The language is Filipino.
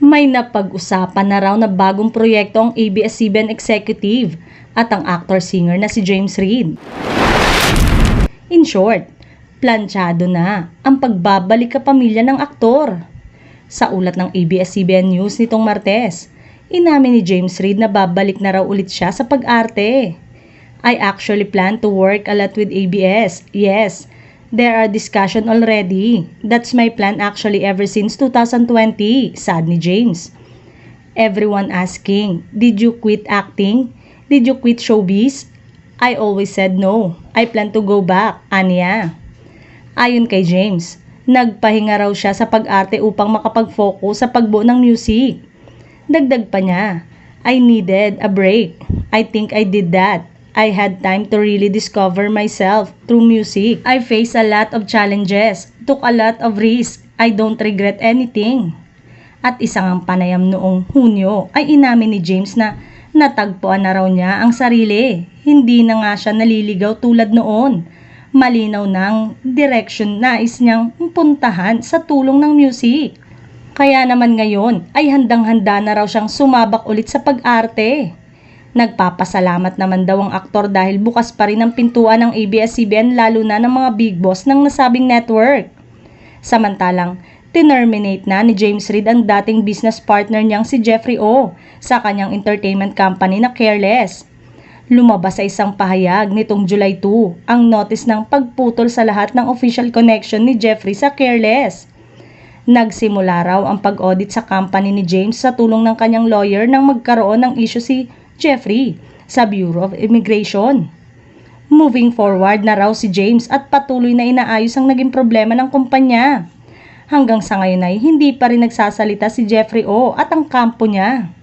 May napag-usapan na raw na bagong proyekto ang ABS-CBN executive at ang actor-singer na si James Reid. In short, planchado na ang pagbabalik kapamilya ng aktor. Sa ulat ng ABS-CBN News nitong Martes, inamin ni James Reid na babalik na raw ulit siya sa pag-arte. I actually plan to work a lot with ABS. Yes, there are discussion already. That's my plan actually ever since 2020, said ni James. Everyone asking, did you quit acting? Did you quit showbiz? I always said no. I plan to go back, aniya. Ayon kay James, nagpahinga raw siya sa pag-arte upang makapag-focus sa pagbuo ng music. Dagdag pa niya, I needed a break. I think I did that. I had time to really discover myself through music. I faced a lot of challenges, took a lot of risks. I don't regret anything. At isang panayam noong Hunyo ay inamin ni James na natagpuan na raw niya ang sarili. Hindi na nga siya naliligaw tulad noon. Malinaw ng direction nais niyang puntahan sa tulong ng music. Kaya naman ngayon ay handang-handa na raw siyang sumabak ulit sa pag-arte. Nagpapasalamat naman daw ang aktor dahil bukas pa rin ang pintuan ng ABS-CBN lalo na ng mga big boss ng nasabing network. Samantalang, tinerminate na ni James Reid ang dating business partner niyang si Jeffrey O sa kanyang entertainment company na Careless. Lumabas sa isang pahayag nitong July 2 ang notice ng pagputol sa lahat ng official connection ni Jeffrey sa Careless. Nagsimula raw ang pag-audit sa company ni James sa tulong ng kanyang lawyer nang magkaroon ng issue si Jeffrey sa Bureau of Immigration. Moving forward na raw si James at patuloy na inaayos ang naging problema ng kumpanya. Hanggang sa ngayon ay hindi pa rin nagsasalita si Jeffrey O at ang kampo niya.